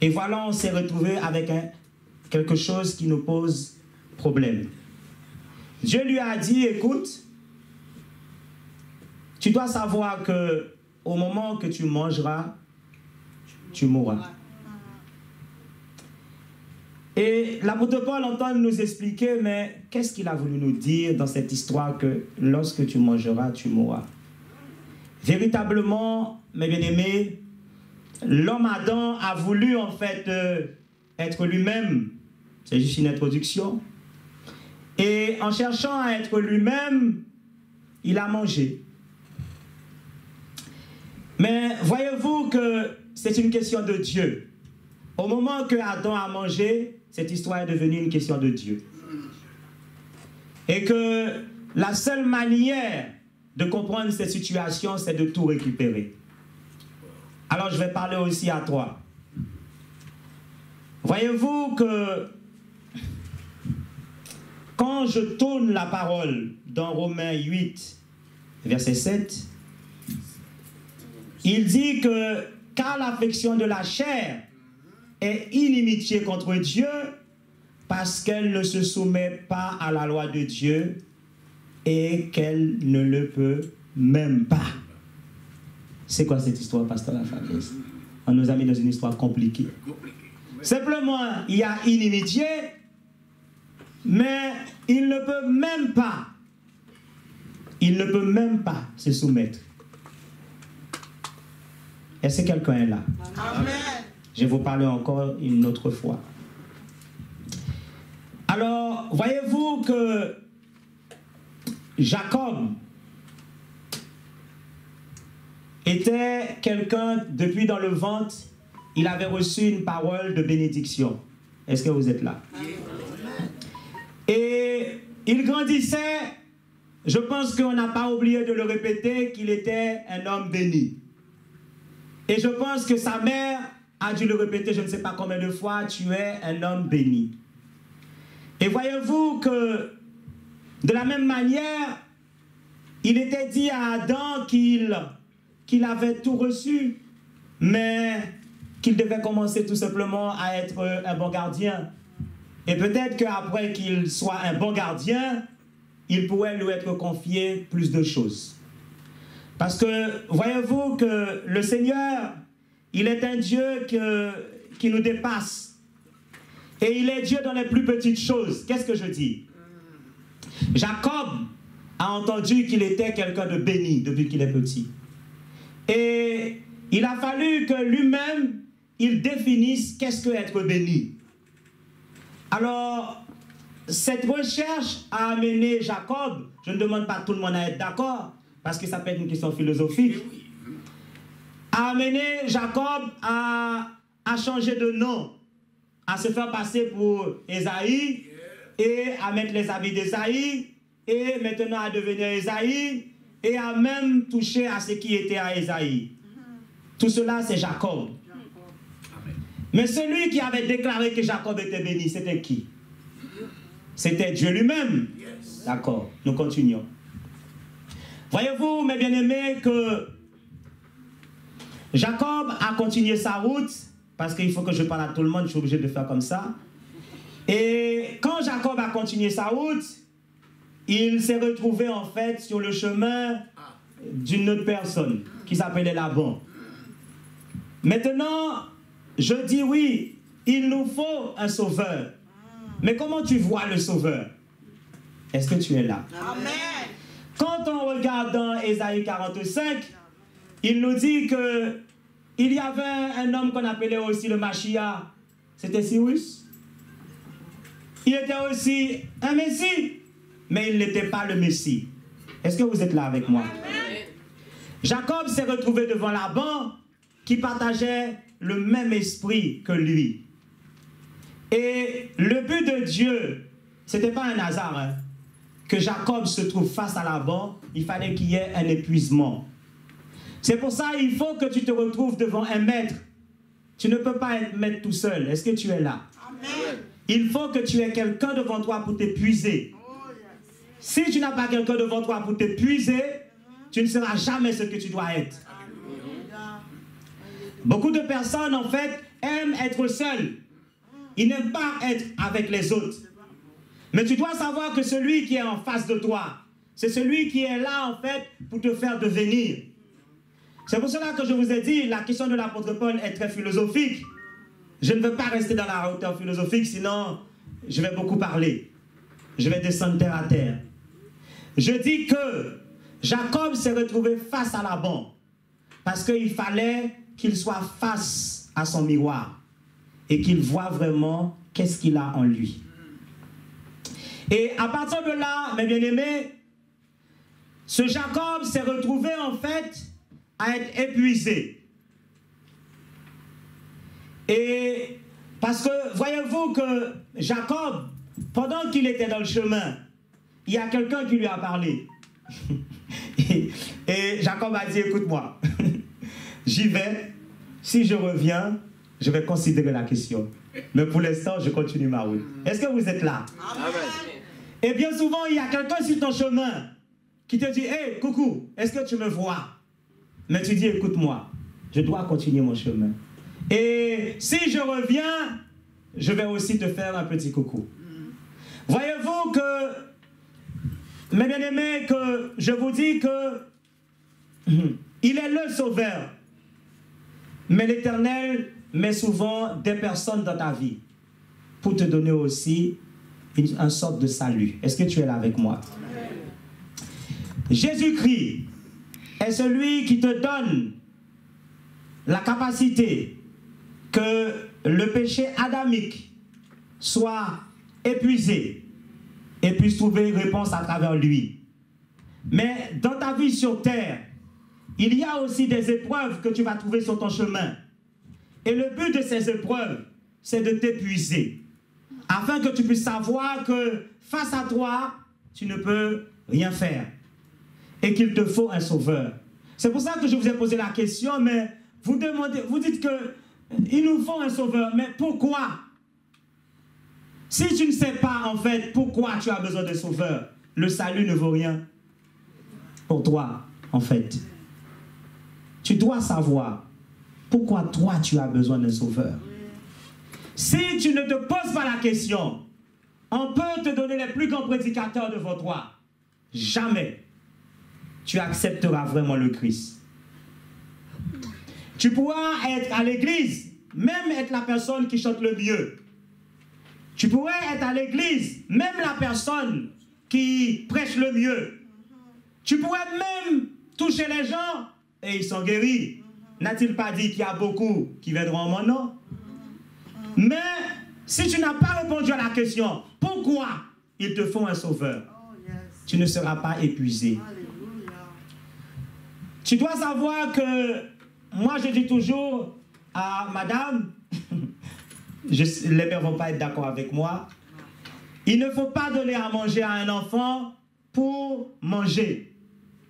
Et voilà, on s'est retrouvé avec quelque chose qui nous pose problème. Dieu lui a dit, écoute, tu dois savoir que au moment que tu mangeras, tu mourras. Et l'apôtre Paul entend nous expliquer, mais qu'est-ce qu'il a voulu nous dire dans cette histoire que lorsque tu mangeras, tu mourras? Véritablement, mes bien-aimés, l'homme Adam a voulu en fait être lui-même. C'est juste une introduction. Et en cherchant à être lui-même, il a mangé. Mais voyez-vous que c'est une question de Dieu. Au moment que Adam a mangé, cette histoire est devenue une question de Dieu. Et que la seule manière de comprendre cette situation, c'est de tout récupérer. Alors je vais parler aussi à toi. Voyez-vous que quand je tourne la parole dans Romains 8, verset 7, il dit que car l'affection de la chair est inimitié contre Dieu parce qu'elle ne se soumet pas à la loi de Dieu et qu'elle ne le peut même pas. C'est quoi cette histoire, pasteur Lafabrice? On nous a mis dans une histoire compliquée. Simplement, il y a inimitié, mais il ne peut même pas. Il ne peut même pas se soumettre. Est-ce que quelqu'un est là? Amen. Je vais vous parler encore une autre fois. Alors, voyez-vous que Jacob était quelqu'un, depuis dans le ventre, il avait reçu une parole de bénédiction. Est-ce que vous êtes là? Et il grandissait, je pense qu'on n'a pas oublié de le répéter, qu'il était un homme béni. Et je pense que sa mère a dû le répéter, je ne sais pas combien de fois, tu es un homme béni. Et voyez-vous que, de la même manière, il était dit à Adam qu'il avait tout reçu, mais qu'il devait commencer tout simplement à être un bon gardien. Et peut-être qu'après qu'il soit un bon gardien, il pourrait lui être confié plus de choses. Parce que, voyez-vous que le Seigneur, il est un Dieu qui nous dépasse. Et il est Dieu dans les plus petites choses. Qu'est-ce que je dis? Jacob a entendu qu'il était quelqu'un de béni depuis qu'il est petit. Et il a fallu que lui-même, il définisse qu'est-ce que être béni. Alors, cette recherche a amené Jacob, je ne demande pas à tout le monde à être d'accord, parce que ça peut être une question philosophique, a amené Jacob à changer de nom, à se faire passer pour Ésaïe, et à mettre les habits d'Ésaïe, et maintenant à devenir Ésaïe, et à même toucher à ce qui était à Ésaïe. Tout cela, c'est Jacob. Mais celui qui avait déclaré que Jacob était béni, c'était qui? C'était Dieu lui-même. D'accord, nous continuons. Voyez-vous, mes bien-aimés, que Jacob a continué sa route, parce qu'il faut que je parle à tout le monde, je suis obligé de faire comme ça. Et quand Jacob a continué sa route, il s'est retrouvé en fait sur le chemin d'une autre personne qui s'appelait Laban. Maintenant, je dis oui, il nous faut un sauveur. Mais comment tu vois le sauveur? Est-ce que tu es là? Amen. Quand on regarde dans Ésaïe 45, il nous dit que il y avait un homme qu'on appelait aussi le Mashiach. C'était Cyrus. Il était aussi un Messie, mais il n'était pas le Messie. Est-ce que vous êtes là avec moi? Amen. Jacob s'est retrouvé devant Laban qui partageait le même esprit que lui. Et le but de Dieu, ce n'était pas un hasard, hein, que Jacob se trouve face à Laban, il fallait qu'il y ait un épuisement. C'est pour ça qu'il faut que tu te retrouves devant un maître. Tu ne peux pas être maître tout seul. Est-ce que tu es là? Amen. Il faut que tu aies quelqu'un devant toi pour t'épuiser. Si tu n'as pas quelqu'un devant toi pour t'épuiser, tu ne seras jamais ce que tu dois être. Beaucoup de personnes, en fait, aime être seul. Il n'aime pas être avec les autres. Mais tu dois savoir que celui qui est en face de toi, c'est celui qui est là, en fait, pour te faire devenir. C'est pour cela que je vous ai dit, la question de l'apôtre Paul est très philosophique. Je ne veux pas rester dans la hauteur philosophique, sinon je vais beaucoup parler. Je vais descendre terre à terre. Je dis que Jacob s'est retrouvé face à Laban parce qu'il fallait qu'il soit face à son miroir et qu'il voit vraiment qu'est-ce qu'il a en lui. Et à partir de là, mes bien-aimés, ce Jacob s'est retrouvé en fait à être épuisé. Et parce que voyez-vous que Jacob, pendant qu'il était dans le chemin, il y a quelqu'un qui lui a parlé. Et Jacob a dit, écoute-moi, j'y vais, si je reviens, je vais considérer la question. Mais pour l'instant, je continue ma route. Est-ce que vous êtes là? Amen. Et bien souvent, il y a quelqu'un sur ton chemin qui te dit, hey, coucou, est-ce que tu me vois? Mais tu dis, écoute-moi, je dois continuer mon chemin. Et si je reviens, je vais aussi te faire un petit coucou. Voyez-vous que, mes bien-aimés, que je vous dis que il est le sauveur. Mais l'Éternel met souvent des personnes dans ta vie pour te donner aussi une sorte de salut. Est-ce que tu es là avec moi? Jésus-Christ est celui qui te donne la capacité que le péché adamique soit épuisé et puisse trouver une réponse à travers lui. Mais dans ta vie sur terre, il y a aussi des épreuves que tu vas trouver sur ton chemin. Et le but de ces épreuves, c'est de t'épuiser, afin que tu puisses savoir que face à toi, tu ne peux rien faire et qu'il te faut un sauveur. C'est pour ça que je vous ai posé la question, mais vous dites qu'il nous faut un sauveur, mais pourquoi? Si tu ne sais pas en fait pourquoi tu as besoin de sauveur, le salut ne vaut rien pour toi en fait. Tu dois savoir pourquoi toi tu as besoin d'un sauveur. Si tu ne te poses pas la question, on peut te donner les plus grands prédicateurs devant toi. Jamais tu accepteras vraiment le Christ. Tu pourras être à l'église, même être la personne qui chante le mieux. Tu pourrais être à l'église, même la personne qui prêche le mieux. Tu pourrais même toucher les gens et ils sont guéris. N'a-t-il pas dit qu'il y a beaucoup qui viendront en mon nom? Mais si tu n'as pas répondu à la question, pourquoi il te faut un sauveur, tu ne seras pas épuisé. Tu dois savoir que moi je dis toujours à madame, les mères ne vont pas être d'accord avec moi, il ne faut pas donner à manger à un enfant pour manger.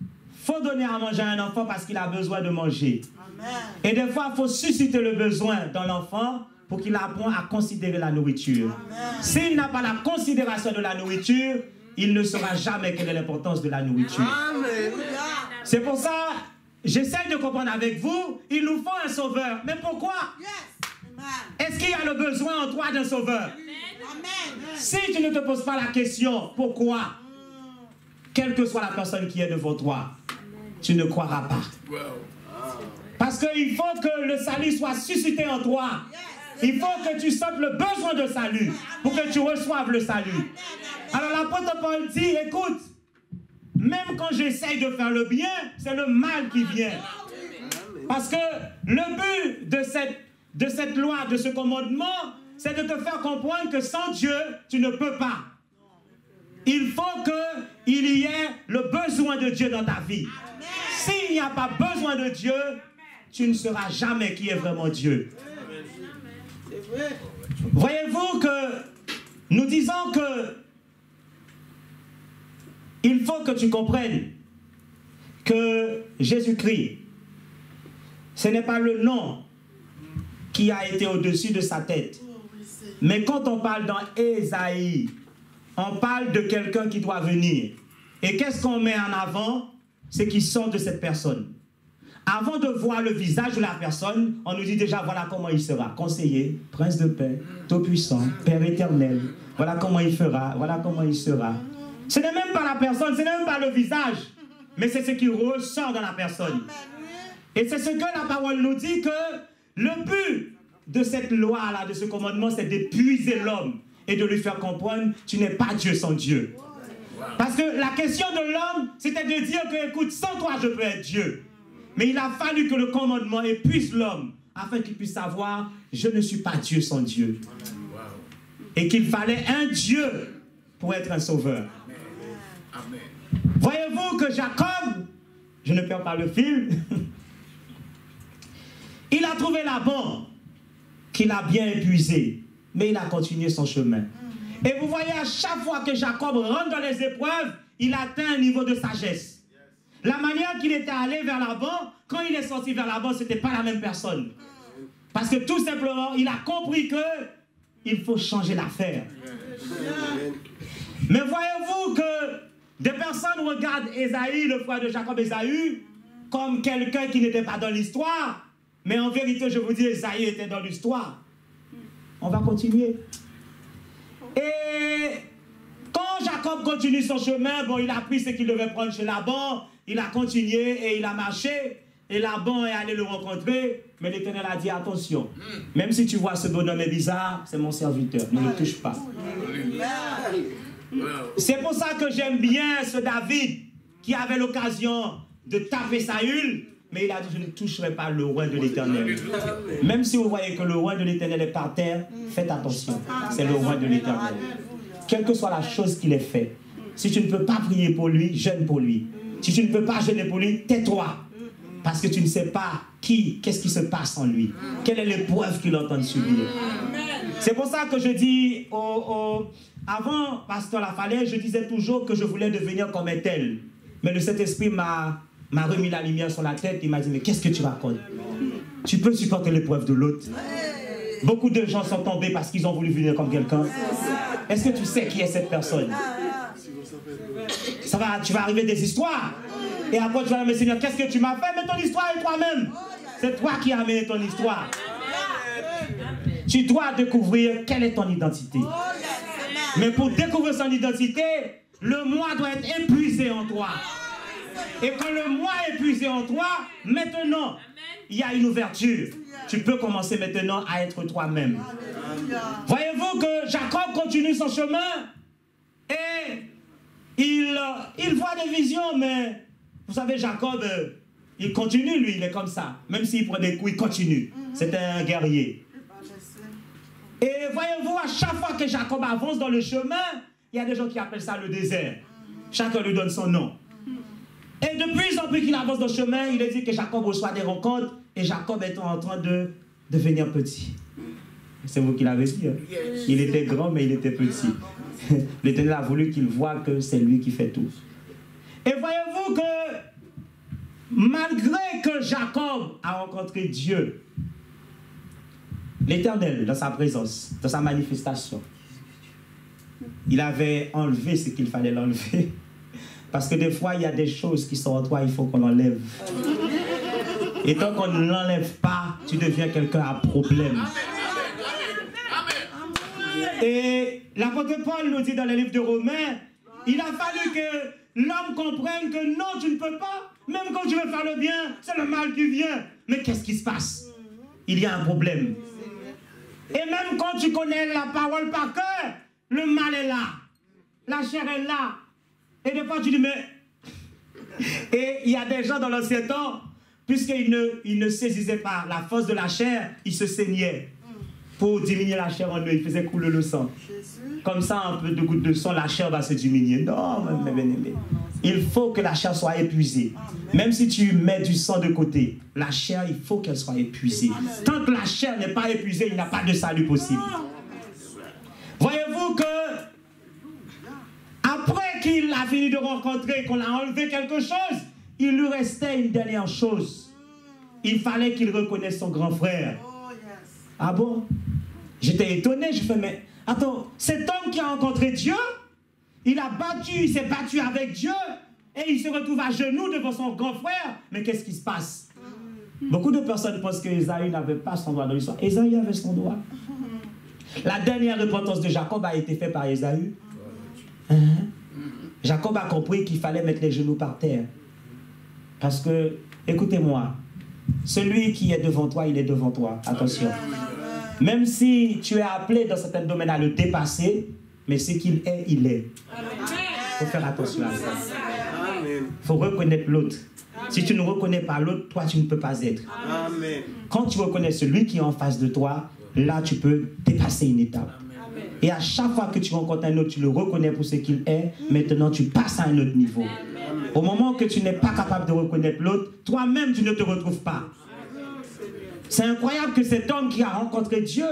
Il faut donner à manger à un enfant parce qu'il a besoin de manger. Amen. Et des fois, il faut susciter le besoin dans l'enfant pour qu'il apprenne à considérer la nourriture. S'il n'a pas la considération de la nourriture, il ne saura jamais quelle est l'importance de la nourriture. C'est pour ça, j'essaie de comprendre avec vous, il nous faut un sauveur. Mais pourquoi? Est-ce qu'il y a le besoin en toi d'un sauveur? Si tu ne te poses pas la question, pourquoi? Quelle que soit la personne qui est devant toi, tu ne croiras pas. Parce qu'il faut que le salut soit suscité en toi. Il faut que tu sentes le besoin de salut pour que tu reçoives le salut. Alors l'apôtre Paul dit, écoute, même quand j'essaye de faire le bien, c'est le mal qui vient. Parce que le but de cette loi, de ce commandement, c'est de te faire comprendre que sans Dieu, tu ne peux pas. Il faut qu'il y ait le besoin de Dieu dans ta vie. S'il n'y a pas besoin de Dieu, tu ne sauras jamais qui est vraiment Dieu. Voyez-vous que nous disons que il faut que tu comprennes que Jésus-Christ, ce n'est pas le nom qui a été au-dessus de sa tête. Mais quand on parle dans Ésaïe, on parle de quelqu'un qui doit venir. Et qu'est-ce qu'on met en avant? C'est qui sort de cette personne. avant de voir le visage de la personne, on nous dit déjà voilà comment il sera. Conseiller, prince de paix, tout-puissant, Père éternel. Voilà comment il fera, voilà comment il sera. Ce n'est même pas la personne, ce n'est même pas le visage, mais c'est ce qui ressort dans la personne. Et c'est ce que la parole nous dit, que le but de cette loi-là, de ce commandement, c'est d'épuiser l'homme et de lui faire comprendre, tu n'es pas Dieu sans Dieu. Parce que la question de l'homme, c'était de dire que, écoute, sans toi, je peux être Dieu. Mais il a fallu que le commandement épuise l'homme, afin qu'il puisse savoir, je ne suis pas Dieu sans Dieu. Et qu'il fallait un Dieu pour être un sauveur. Voyez-vous que Jacob, je ne perds pas le fil, il a trouvé Laban, qu'il a bien épuisé, mais il a continué son chemin. Et vous voyez, à chaque fois que Jacob rentre dans les épreuves, il atteint un niveau de sagesse. La manière qu'il était allé vers Laban, quand il est sorti vers Laban, ce n'était pas la même personne. Parce que tout simplement, il a compris que il faut changer l'affaire. Mais voyez-vous que des personnes regardent Ésaü, le frère de Jacob, Ésaü, comme quelqu'un qui n'était pas dans l'histoire. Mais en vérité, je vous dis, Ésaü était dans l'histoire. On va continuer. Et quand Jacob continue son chemin, bon, il a pris ce qu'il devait prendre chez Laban, il a continué et il a marché. Et Laban est allé le rencontrer, mais l'Éternel a dit attention, même si tu vois ce bonhomme est bizarre, c'est mon serviteur, ne le touche pas. C'est pour ça que j'aime bien ce David qui avait l'occasion de taper Saül, mais il a dit je ne toucherai pas le roi de l'Éternel. Même si vous voyez que le roi de l'Éternel est par terre, faites attention, c'est le roi de l'Éternel. Quelle que soit la chose qu'il ait fait, si tu ne peux pas prier pour lui, jeûne pour lui. Si tu ne peux pas jeûner pour lui, tais-toi. Parce que tu ne sais pas qu'est-ce qui se passe en lui. Quelle est l'épreuve qu'il est en train de subir. C'est pour ça que je dis, avant Pasteur Lafalaise, je disais toujours que je voulais devenir comme un tel. Mais le Saint-Esprit m'a remis la lumière sur la tête. Il m'a dit, mais qu'est-ce que tu racontes? Tu peux supporter l'épreuve de l'autre. Beaucoup de gens sont tombés parce qu'ils ont voulu venir comme quelqu'un. Est-ce que tu sais qui est cette personne? Ça va, tu vas arriver des histoires. Et après tu vas dire, mais Seigneur, qu'est-ce que tu m'as fait? Mais ton histoire est toi-même. C'est toi qui as amené ton histoire. Tu dois découvrir quelle est ton identité. Mais pour découvrir son identité, le moi doit être épuisé en toi. Et quand le moi est épuisé en toi, maintenant, il y a une ouverture. Tu peux commencer maintenant à être toi-même. Voyez-vous que Jacob continue son chemin et il voit des visions, mais vous savez, Jacob, il continue, lui, il est comme ça. Même s'il prend des coups, il continue. C'est un guerrier. Et voyez-vous, à chaque fois que Jacob avance dans le chemin, il y a des gens qui appellent ça le désert. Chacun lui donne son nom. Et de plus en plus qu'il avance dans le chemin, il est dit que Jacob reçoit des rencontres et Jacob est en train de devenir petit. C'est vous qui l'avez dit. Hein? Il était grand, mais il était petit. L'Éternel a voulu qu'il voie que c'est lui qui fait tout. Et voyez-vous que malgré que Jacob a rencontré Dieu, l'Éternel, dans sa présence, dans sa manifestation, il avait enlevé ce qu'il fallait l'enlever. Parce que des fois, il y a des choses qui sont en toi, il faut qu'on l'enlève. Et tant qu'on ne l'enlève pas, tu deviens quelqu'un à problème. Et l'apôtre Paul nous dit dans le livre de Romains, il a fallu que l'homme comprenne que non, tu ne peux pas. Même quand tu veux faire le bien, c'est le mal qui vient. Mais qu'est-ce qui se passe? Il y a un problème. Et même quand tu connais la parole par cœur, le mal est là. La chair est là. Et des fois tu dis, mais... Et il y a des gens dans l'ancien temps, puisqu'ils ne saisissaient pas la force de la chair, ils se saignaient. Pour diminuer la chair en eux, ils faisaient couler le sang. Comme ça, un peu de goutte de sang, la chair va se diminuer. Non, mes bien-aimés. Il faut que la chair soit épuisée. Même si tu mets du sang de côté, la chair, il faut qu'elle soit épuisée. Tant que la chair n'est pas épuisée, il n'y a pas de salut possible. Voyez-vous que après qu'il a fini de rencontrer, qu'on a enlevé quelque chose, il lui restait une dernière chose. Il fallait qu'il reconnaisse son grand frère. Ah bon? J'étais étonné, je fais, mais attends, cet homme qui a rencontré Dieu, il s'est battu avec Dieu, et il se retrouve à genoux devant son grand frère. Mais qu'est-ce qui se passe? Beaucoup de personnes pensent qu'Ésaü n'avait pas son droit dans l'histoire. Ésaü avait son droit. La dernière repentance de Jacob a été faite par Ésaü. Jacob a compris qu'il fallait mettre les genoux par terre. Parce que, écoutez-moi, celui qui est devant toi, il est devant toi. Attention. Même si tu es appelé dans certains domaines à le dépasser, mais ce qu'il est, il est. Il faut faire attention à ça. Il faut reconnaître l'autre. Si tu ne reconnais pas l'autre, toi, tu ne peux pas être. Amen. Quand tu reconnais celui qui est en face de toi, là, tu peux dépasser une étape. Et à chaque fois que tu rencontres un autre, tu le reconnais pour ce qu'il est. Maintenant, tu passes à un autre niveau. Au moment que tu n'es pas capable de reconnaître l'autre, toi-même, tu ne te retrouves pas. C'est incroyable que cet homme qui a rencontré Dieu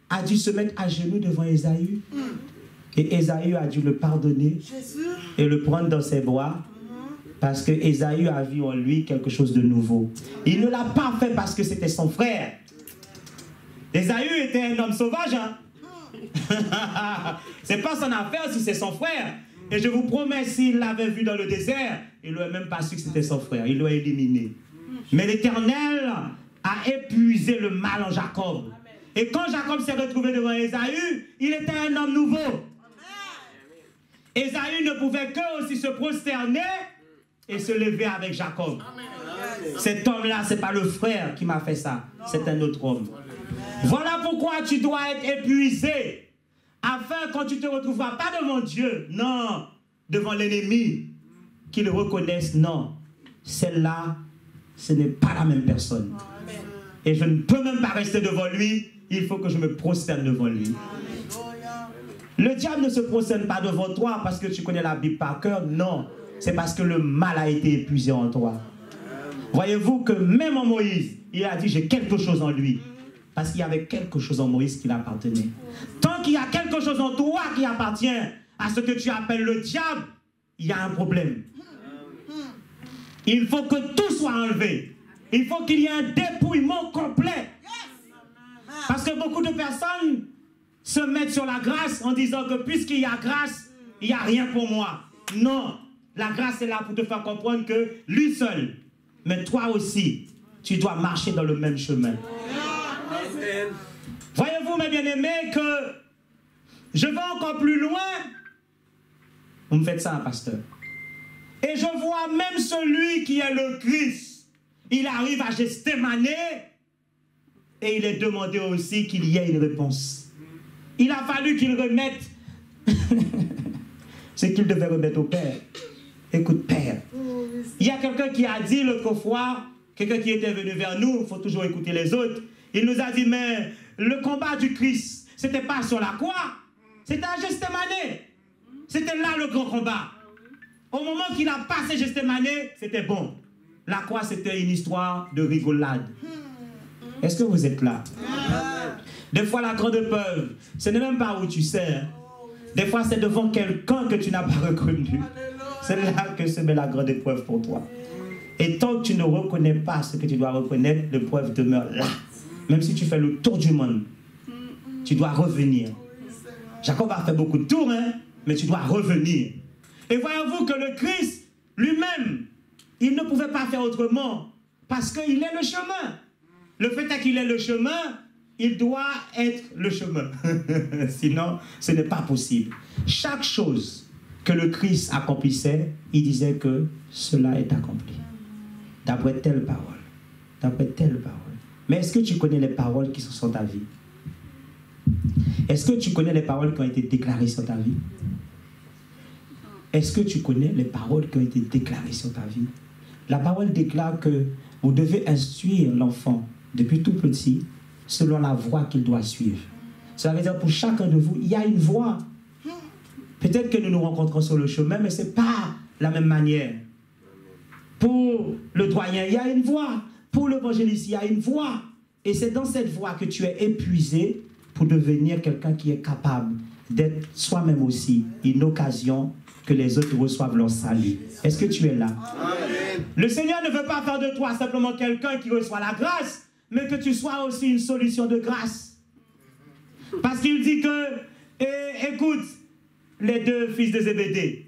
a dû se mettre à genoux devant Ésaü. Et Ésaü a dû le pardonner et le prendre dans ses bras. Parce que Ésaü a vu en lui quelque chose de nouveau. Il ne l'a pas fait parce que c'était son frère. Ésaü était un homme sauvage. Hein? C'est pas son affaire si c'est son frère. Et je vous promets, s'il l'avait vu dans le désert, il n'aurait même pas su que c'était son frère. Il l'aurait éliminé. Mais l'Éternel a épuisé le mal en Jacob. Et quand Jacob s'est retrouvé devant Ésaü, il était un homme nouveau. Ésaü ne pouvait que aussi se prosterner et se lever avec Jacob. Cet homme-là, ce n'est pas le frère qui m'a fait ça. C'est un autre homme. Voilà pourquoi tu dois être épuisé. Afin, quand tu te retrouveras pas devant Dieu, non, devant l'ennemi, qu'il reconnaisse, non, celle-là, ce n'est pas la même personne. Et je ne peux même pas rester devant lui, il faut que je me prosterne devant lui. Le diable ne se prosterne pas devant toi parce que tu connais la Bible par cœur, non. C'est parce que le mal a été épuisé en toi. Voyez-vous que même en Moïse, il a dit, j'ai quelque chose en lui. Parce qu'il y avait quelque chose en Moïse qui l'appartenait. Tant qu'il y a quelque chose en toi qui appartient à ce que tu appelles le diable, il y a un problème. Il faut que tout soit enlevé. Il faut qu'il y ait un dépouillement complet. Parce que beaucoup de personnes se mettent sur la grâce en disant que puisqu'il y a grâce, il n'y a rien pour moi. Non, la grâce est là pour te faire comprendre que lui seul, mais toi aussi, tu dois marcher dans le même chemin. Voyez-vous, mes bien-aimés, que je vais encore plus loin. Vous me faites ça, pasteur. Et je vois même celui qui est le Christ. Il arrive à Gethsémani et il est demandé aussi qu'il y ait une réponse. Il a fallu qu'il remette ce qu'il devait remettre au Père. Écoute, Père, il y a quelqu'un qui a dit l'autre fois, quelqu'un qui était venu vers nous, il faut toujours écouter les autres, il nous a dit, mais le combat du Christ, ce n'était pas sur la croix, c'était à Gethsémani. C'était là le grand combat. Au moment qu'il a passé Gethsémani, c'était bon. La croix, c'était une histoire de rigolade. Est-ce que vous êtes là? Des fois, la grande épreuve, ce n'est même pas où tu sais. Des fois, c'est devant quelqu'un que tu n'as pas reconnu. C'est là que se met la grande épreuve pour toi. Et tant que tu ne reconnais pas ce que tu dois reconnaître, l'épreuve demeure là. Même si tu fais le tour du monde, tu dois revenir. Jacob a fait beaucoup de tours, hein, mais tu dois revenir. Et voyez-vous que le Christ lui-même, il ne pouvait pas faire autrement parce qu'il est le chemin. Le fait est qu'il est le chemin, il doit être le chemin. Sinon, ce n'est pas possible. Chaque chose que le Christ accomplissait, il disait que cela est accompli. D'après telle parole. D'après telle parole. Mais est-ce que tu connais les paroles qui sont sur ta vie? Est-ce que tu connais les paroles qui ont été déclarées sur ta vie? Est-ce que tu connais les paroles qui ont été déclarées sur ta vie? La parole déclare que vous devez instruire l'enfant depuis tout petit selon la voie qu'il doit suivre. Cela veut dire pour chacun de vous, il y a une voie. Peut-être que nous nous rencontrons sur le chemin, mais ce n'est pas la même manière. Pour le doyen, il y a une voie. Pour l'évangéliste, il y a une voie. Et c'est dans cette voie que tu es épuisé pour devenir quelqu'un qui est capable d'être soi-même aussi une occasion que les autres reçoivent leur salut. Est-ce que tu es là? Amen. Le Seigneur ne veut pas faire de toi simplement quelqu'un qui reçoit la grâce, mais que tu sois aussi une solution de grâce. Parce qu'il dit que, écoute, les deux fils de Zébédée,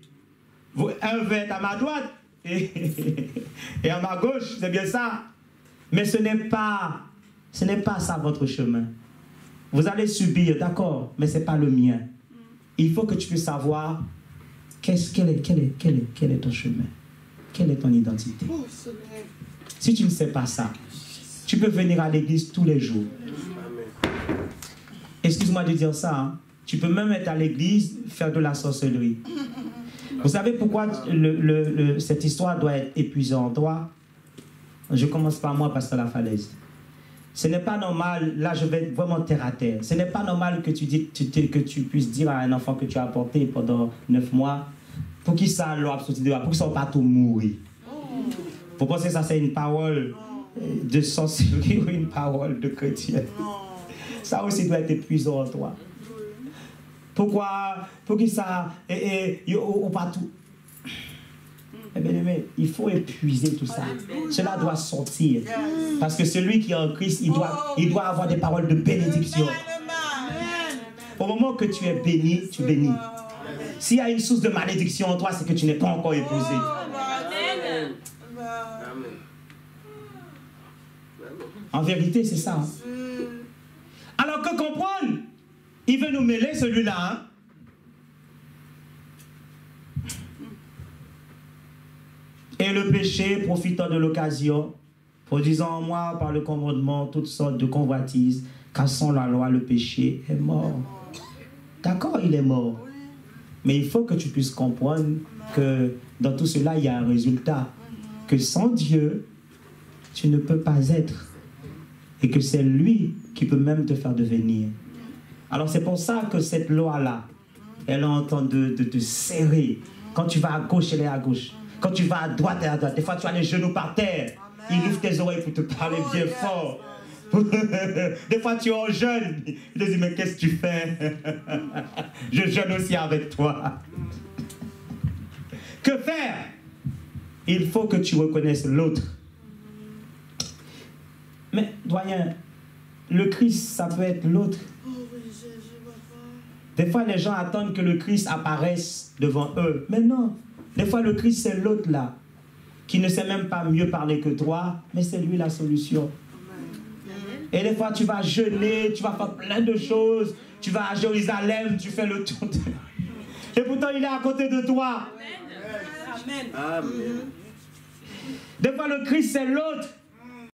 un va être à ma droite et à ma gauche, c'est bien ça. Mais ce n'est pas ça votre chemin. Vous allez subir, d'accord, mais ce n'est pas le mien. Il faut que tu puisses savoir quel est ton chemin, quelle est ton identité. Si tu ne sais pas ça, tu peux venir à l'église tous les jours. Excuse-moi de dire ça, hein. Tu peux même être à l'église, faire de la sorcellerie. Vous savez pourquoi cette histoire doit être épuisante en toi? Je commence par moi, Pasteur La Falaise. Ce n'est pas normal, là je vais être vraiment terre à terre. Ce n'est pas normal que tu puisses dire à un enfant que tu as porté pendant 9 mois, pour qu'il ça l'a sorti de là, pour qu'il ne soit pas tout mourir. Vous pensez que ça c'est une parole de sorcellerie ou une parole de chrétien? Ça aussi doit être épuisant en toi. Pourquoi? Pour qu'il ça ou pas tout. Eh bien, il faut épuiser tout ça. Cela doit sortir. Parce que celui qui est en Christ, il doit avoir des paroles de bénédiction. Au moment que tu es béni, tu bénis. S'il y a une source de malédiction en toi, c'est que tu n'es pas encore épousé. En vérité, c'est ça. Hein? Alors que comprendre, il veut nous mêler celui-là. Hein? Et le péché, profitant de l'occasion, produisant en moi par le commandement toutes sortes de convoitises, cassant la loi, le péché est mort. D'accord, il est mort. Mais il faut que tu puisses comprendre que dans tout cela, il y a un résultat. Que sans Dieu, tu ne peux pas être. Et que c'est lui qui peut même te faire devenir. Alors c'est pour ça que cette loi-là, elle est en train de te serrer. Quand tu vas à gauche, elle est à gauche. Quand tu vas à droite, elle est à droite. Des fois, tu as les genoux par terre. Il ouvre tes oreilles pour te parler bien fort. Des fois, tu es en jeûne. Il te dit, mais qu'est-ce que tu fais? Je jeûne aussi avec toi. Que faire? Il faut que tu reconnaisses l'autre. Mais, doyen, le Christ, ça peut être l'autre. Des fois, les gens attendent que le Christ apparaisse devant eux. Mais non. Des fois, le Christ, c'est l'autre là, qui ne sait même pas mieux parler que toi, mais c'est lui la solution. Et des fois, tu vas jeûner, tu vas faire plein de choses, tu vas à Jérusalem, tu fais le tour de... Et pourtant, il est à côté de toi. Amen. Amen. Des fois, le Christ, c'est l'autre